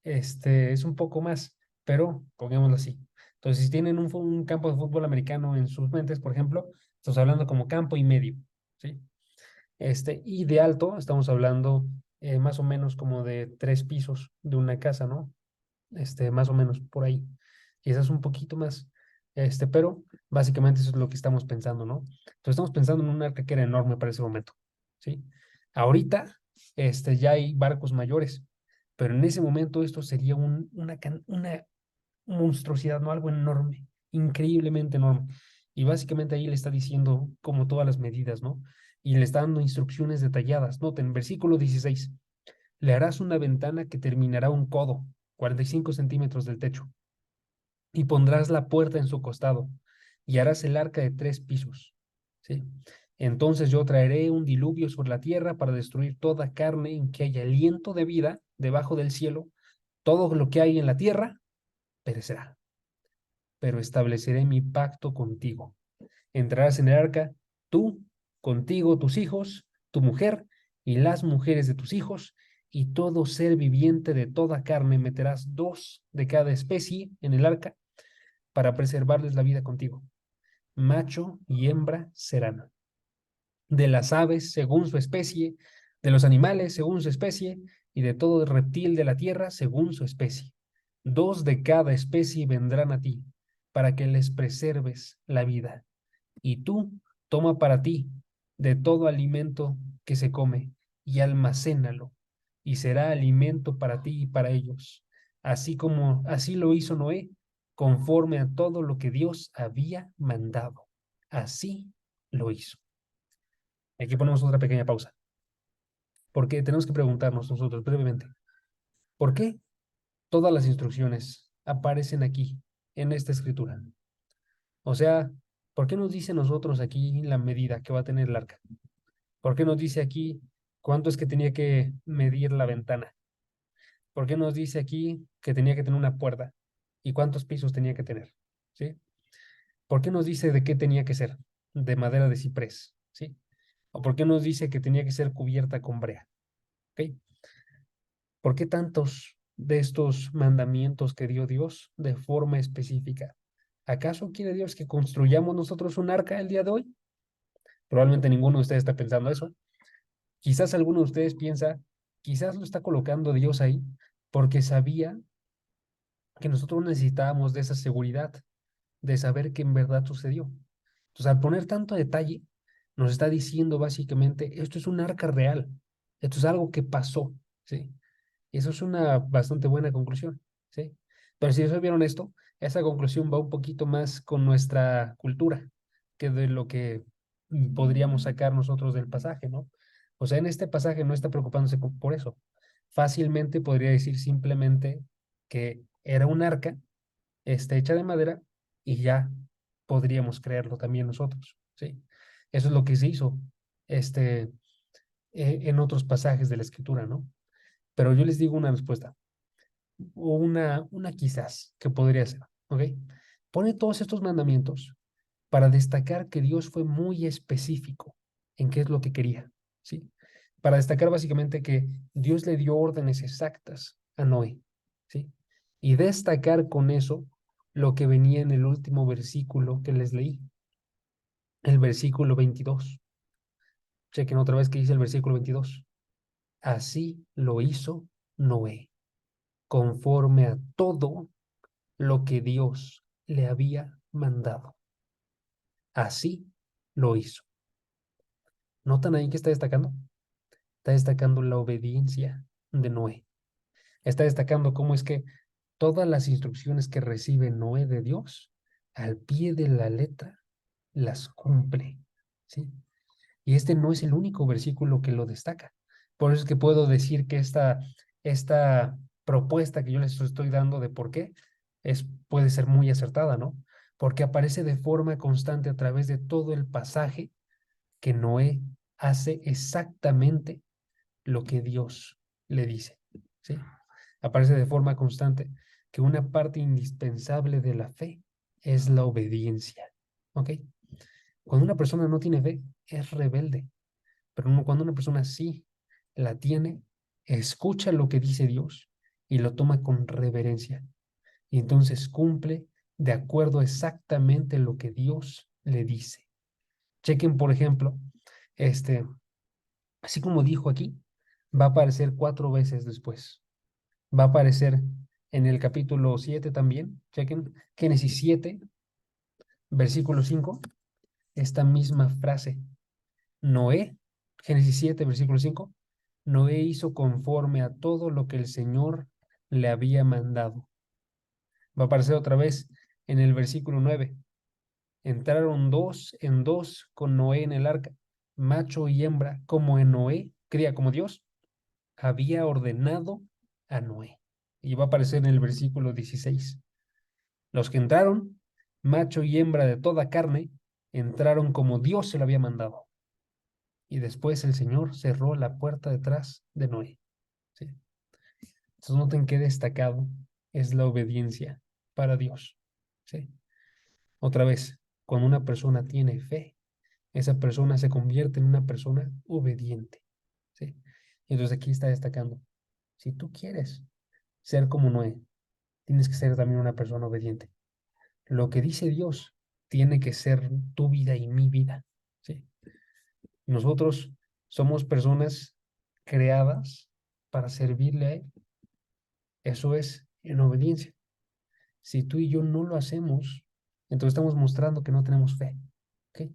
Es un poco más, pero pongámoslo así. Entonces, si tienen un campo de fútbol americano en sus mentes, por ejemplo, estamos hablando como campo y medio, ¿sí? Y de alto, estamos hablando más o menos como de 3 pisos de una casa, ¿no? Más o menos por ahí. Quizás un poquito más, pero básicamente eso es lo que estamos pensando, ¿no? Entonces estamos pensando en un arca que era enorme para ese momento, ¿sí? Ahorita, ya hay barcos mayores, pero en ese momento esto sería una monstruosidad, ¿no? Algo enorme, increíblemente enorme. Y básicamente ahí le está diciendo como todas las medidas, ¿no? Y le está dando instrucciones detalladas. Noten, versículo 16. Le harás una ventana que terminará un codo, 45 centímetros del techo, y pondrás la puerta en su costado, y harás el arca de 3 pisos. ¿Sí? Entonces yo traeré un diluvio sobre la tierra para destruir toda carne en que haya aliento de vida debajo del cielo. Todo lo que hay en la tierra perecerá, pero estableceré mi pacto contigo. Entrarás en el arca, tú, contigo, tus hijos, tu mujer y las mujeres de tus hijos, y todo ser viviente de toda carne meterás 2 de cada especie en el arca para preservarles la vida contigo. Macho y hembra serán. De las aves según su especie, de los animales según su especie, y de todo reptil de la tierra según su especie. 2 de cada especie vendrán a ti, para que les preserves la vida. Y tú toma para ti de todo alimento que se come y almacénalo, y será alimento para ti y para ellos, así como así lo hizo Noé, conforme a todo lo que Dios había mandado. Así lo hizo. Aquí ponemos otra pequeña pausa, porque tenemos que preguntarnos nosotros brevemente, ¿por qué todas las instrucciones aparecen aquí, en esta escritura? O sea, ¿por qué nos dice nosotros aquí la medida que va a tener el arca? ¿Por qué nos dice aquí cuánto es que tenía que medir la ventana? ¿Por qué nos dice aquí que tenía que tener una puerta? ¿Y cuántos pisos tenía que tener? ¿Sí? ¿Por qué nos dice de qué tenía que ser? De madera de ciprés, ¿sí? ¿O por qué nos dice que tenía que ser cubierta con brea? ¿Ok? ¿Por qué tantos de estos mandamientos que dio Dios de forma específica? ¿Acaso quiere Dios que construyamos nosotros un arca el día de hoy? Probablemente ninguno de ustedes está pensando eso. Quizás alguno de ustedes piensa, quizás lo está colocando Dios ahí porque sabía que nosotros necesitábamos de esa seguridad, de saber que en verdad sucedió. Entonces, al poner tanto detalle, nos está diciendo básicamente, esto es un arca real, esto es algo que pasó, ¿sí? Y eso es una bastante buena conclusión, ¿sí? Pero si eso vieron esto, esa conclusión va un poquito más con nuestra cultura que de lo que podríamos sacar nosotros del pasaje, ¿no? O sea, en este pasaje no está preocupándose por eso. Fácilmente podría decir simplemente que era un arca hecha de madera y ya podríamos creerlo también nosotros, ¿sí? Eso es lo que se hizo este, en otros pasajes de la escritura, ¿no? Pero yo les digo una respuesta, o una quizás que podría ser, ¿ok? Pone todos estos mandamientos para destacar que Dios fue muy específico en qué es lo que quería, ¿sí? Para destacar básicamente que Dios le dio órdenes exactas a Noé, ¿sí? Y destacar con eso lo que venía en el último versículo que les leí, el versículo 22. Chequen otra vez que dice el versículo 22. Así lo hizo Noé, conforme a todo lo que Dios le había mandado. Así lo hizo. ¿Notan ahí que está destacando? Está destacando la obediencia de Noé. Está destacando cómo es que todas las instrucciones que recibe Noé de Dios, al pie de la letra, las cumple. ¿Sí? Y este no es el único versículo que lo destaca. Por eso es que puedo decir que esta propuesta que yo les estoy dando de por qué puede ser muy acertada, ¿no? Porque aparece de forma constante a través de todo el pasaje que Noé hace exactamente lo que Dios le dice, ¿sí? Aparece de forma constante que una parte indispensable de la fe es la obediencia, ¿ok? Cuando una persona no tiene fe, es rebelde, pero cuando una persona sí la tiene, escucha lo que dice Dios y lo toma con reverencia. Y entonces cumple de acuerdo exactamente lo que Dios le dice. Chequen, por ejemplo, este, así como dijo aquí, va a aparecer 4 veces después. Va a aparecer en el capítulo 7 también. Chequen, Génesis 7, versículo 5, esta misma frase. Noé, Génesis 7, versículo 5, Noé hizo conforme a todo lo que el Señor le había mandado. Va a aparecer otra vez en el versículo 9. Entraron dos en dos con Noé en el arca, macho y hembra, como en Noé, cría como Dios, había ordenado a Noé. Y va a aparecer en el versículo 16. Los que entraron, macho y hembra de toda carne, entraron como Dios se lo había mandado. Y después el Señor cerró la puerta detrás de Noé. ¿Sí? Entonces noten qué destacado es la obediencia para Dios. ¿Sí? Otra vez, cuando una persona tiene fe, esa persona se convierte en una persona obediente. ¿Sí? Entonces aquí está destacando, si tú quieres ser como Noé, tienes que ser también una persona obediente. Lo que dice Dios tiene que ser tu vida y mi vida. ¿Sí? Nosotros somos personas creadas para servirle a Él. Eso es en obediencia. Si tú y yo no lo hacemos, entonces estamos mostrando que no tenemos fe. ¿Ok?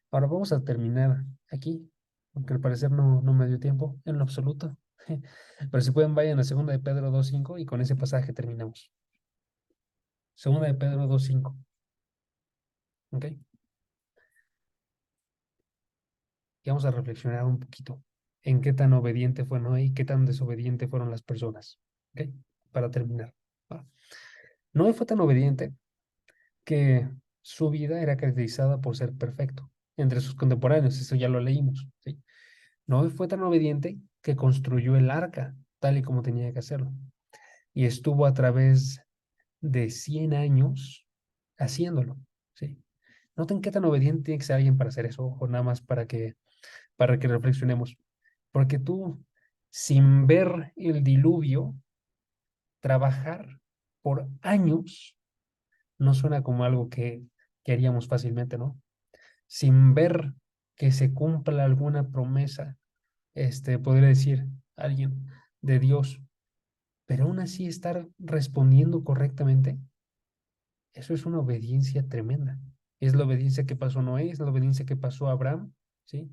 Ahora vamos a terminar aquí, aunque al parecer no me dio tiempo en lo absoluto. Pero si pueden, vayan a 2 de Pedro 2:5 y con ese pasaje terminamos. 2 de Pedro 2:5. ¿Ok? Y vamos a reflexionar un poquito en qué tan obediente fue Noé y qué tan desobediente fueron las personas. ¿Ok? Para terminar. ¿Va? Noé fue tan obediente que su vida era caracterizada por ser perfecto entre sus contemporáneos. Eso ya lo leímos. ¿Sí? Noé fue tan obediente que construyó el arca tal y como tenía que hacerlo. Y estuvo a través de 100 años haciéndolo. ¿Sí? Noten qué tan obediente tiene que ser alguien para hacer eso, o nada más para que reflexionemos. Porque tú, sin ver el diluvio, trabajar por años no suena como algo que haríamos fácilmente, ¿no? Sin ver que se cumpla alguna promesa, podría decir alguien de Dios, pero aún así estar respondiendo correctamente, eso es una obediencia tremenda. Es la obediencia que pasó a Noé, es la obediencia que pasó a Abraham, ¿sí?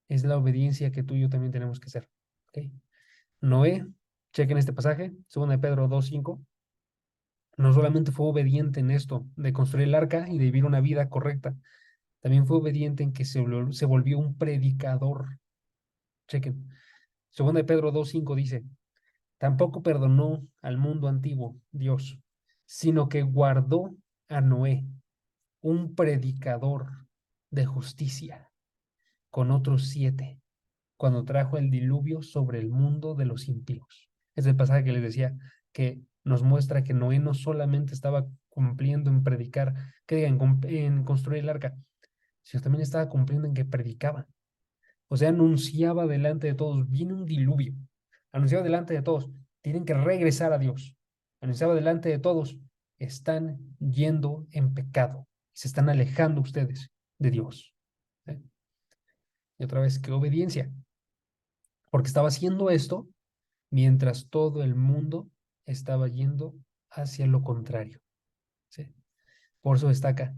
Es la obediencia que tú y yo también tenemos que hacer, ¿ok? Noé, chequen este pasaje, 2 de Pedro 2:5, no solamente fue obediente en esto de construir el arca y de vivir una vida correcta, también fue obediente en que se volvió un predicador. Chequen, 2 de Pedro 2:5 dice, tampoco perdonó al mundo antiguo Dios, sino que guardó a Noé, un predicador de justicia, con otros 7, cuando trajo el diluvio sobre el mundo de los impíos. Es el pasaje que les decía, que nos muestra que Noé no solamente estaba cumpliendo en predicar, que diga, en construir el arca, sino también estaba cumpliendo en que predicaba. O sea, anunciaba delante de todos, viene un diluvio. Anunciaba delante de todos, tienen que regresar a Dios. Anunciaba delante de todos, están yendo en pecado. Se están alejando ustedes de Dios. ¿Sí? Y otra vez, qué obediencia. Porque estaba haciendo esto mientras todo el mundo estaba yendo hacia lo contrario. ¿Sí? Por eso destaca,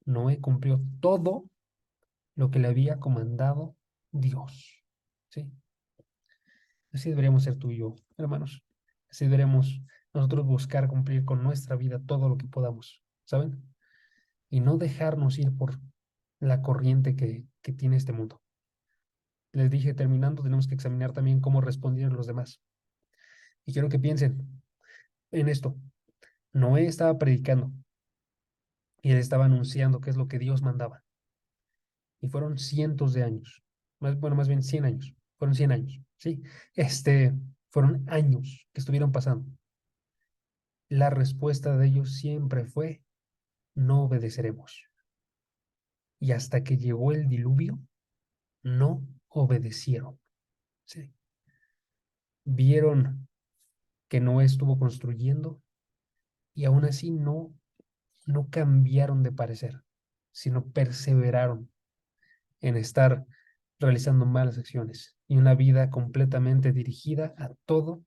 Noé cumplió todo lo que le había comandado Dios. ¿Sí? Así deberíamos ser tú y yo, hermanos. Así deberíamos nosotros buscar cumplir con nuestra vida todo lo que podamos, ¿saben? Y no dejarnos ir por la corriente que tiene este mundo. Les dije, terminando, tenemos que examinar también cómo respondieron los demás. Y quiero que piensen en esto. Noé estaba predicando y él estaba anunciando qué es lo que Dios mandaba. Y fueron cientos de años. Bueno, más bien 100 años. Fueron 100 años, ¿sí? Fueron años que estuvieron pasando. La respuesta de ellos siempre fue, no obedeceremos. Y hasta que llegó el diluvio, no obedecieron. ¿Sí? Vieron que Noé estuvo construyendo y aún así no cambiaron de parecer, sino perseveraron en estar realizando malas acciones y una vida completamente dirigida a todo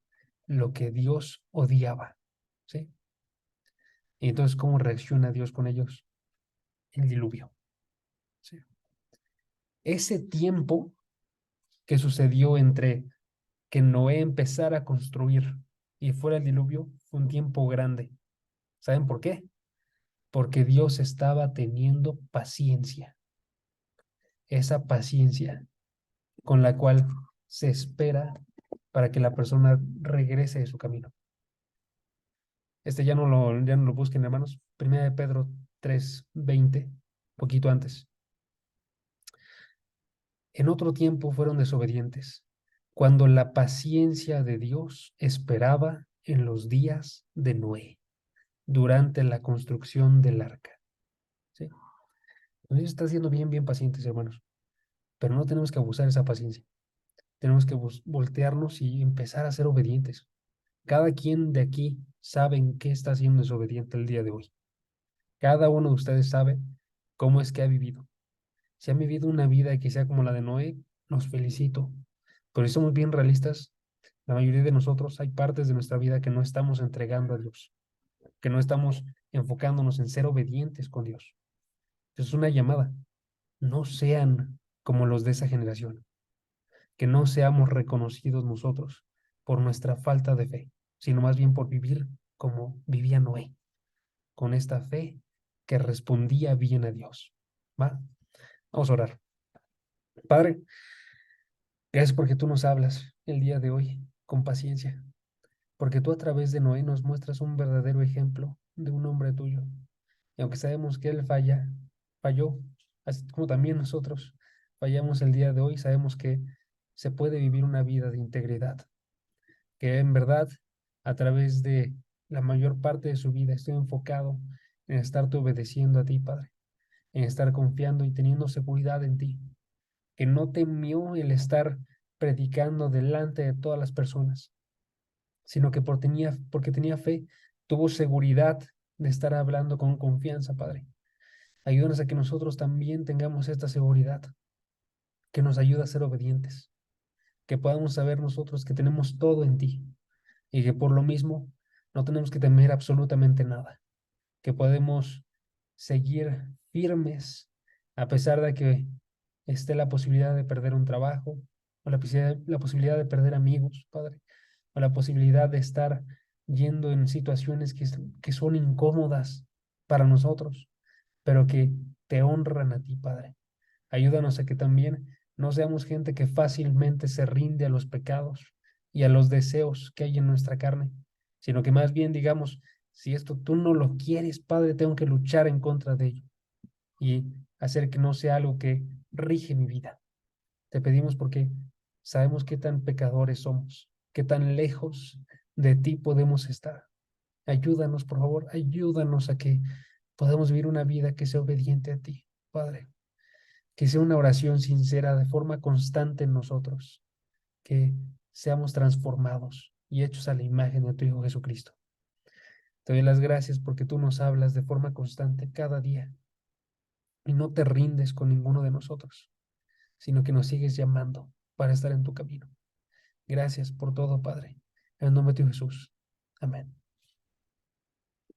lo que Dios odiaba. ¿Sí? Y entonces, ¿cómo reacciona Dios con ellos? El diluvio. ¿Sí? Ese tiempo que sucedió entre que Noé empezara a construir y fuera el diluvio fue un tiempo grande. ¿Saben por qué? Porque Dios estaba teniendo paciencia. Esa paciencia con la cual se espera para que la persona regrese de su camino. Ya no lo busquen, hermanos. Primera de Pedro 3:20, poquito antes. En otro tiempo fueron desobedientes, cuando la paciencia de Dios esperaba en los días de Noé, durante la construcción del arca. ¿Sí? Dios está siendo bien, bien pacientes, hermanos, pero no tenemos que abusar de esa paciencia. Tenemos que voltearnos y empezar a ser obedientes. Cada quien de aquí sabe en qué está siendo desobediente el día de hoy. Cada uno de ustedes sabe cómo es que ha vivido. Si han vivido una vida que sea como la de Noé, los felicito. Pero si somos bien realistas, la mayoría de nosotros hay partes de nuestra vida que no estamos entregando a Dios, que no estamos enfocándonos en ser obedientes con Dios. Es una llamada. No sean como los de esa generación, que no seamos reconocidos nosotros por nuestra falta de fe, sino más bien por vivir como vivía Noé, con esta fe que respondía bien a Dios. ¿Va? Vamos a orar. Padre, gracias porque tú nos hablas el día de hoy con paciencia, porque tú a través de Noé nos muestras un verdadero ejemplo de un hombre tuyo. Y aunque sabemos que él falló, así como también nosotros fallamos el día de hoy, sabemos que se puede vivir una vida de integridad, que en verdad a través de la mayor parte de su vida estoy enfocado en estarte obedeciendo a ti, Padre, en estar confiando y teniendo seguridad en ti, que no temió el estar predicando delante de todas las personas, sino que porque tenía fe, tuvo seguridad de estar hablando con confianza, Padre. Ayúdanos a que nosotros también tengamos esta seguridad que nos ayuda a ser obedientes, que podamos saber nosotros que tenemos todo en ti y que por lo mismo no tenemos que temer absolutamente nada, que podemos seguir firmes a pesar de que esté la posibilidad de perder un trabajo, o la posibilidad de perder amigos, Padre, o la posibilidad de estar yendo en situaciones que son incómodas para nosotros, pero que te honran a ti, Padre. Ayúdanos a que también no seamos gente que fácilmente se rinde a los pecados y a los deseos que hay en nuestra carne, sino que más bien digamos, si esto tú no lo quieres, Padre, tengo que luchar en contra de ello y hacer que no sea algo que rige mi vida. Te pedimos porque sabemos qué tan pecadores somos, qué tan lejos de ti podemos estar. Ayúdanos, por favor, ayúdanos a que podamos vivir una vida que sea obediente a ti, Padre, que sea una oración sincera de forma constante en nosotros, que seamos transformados y hechos a la imagen de tu Hijo Jesucristo. Te doy las gracias porque tú nos hablas de forma constante cada día y no te rindes con ninguno de nosotros, sino que nos sigues llamando para estar en tu camino. Gracias por todo, Padre. En el nombre de Jesús. Amén.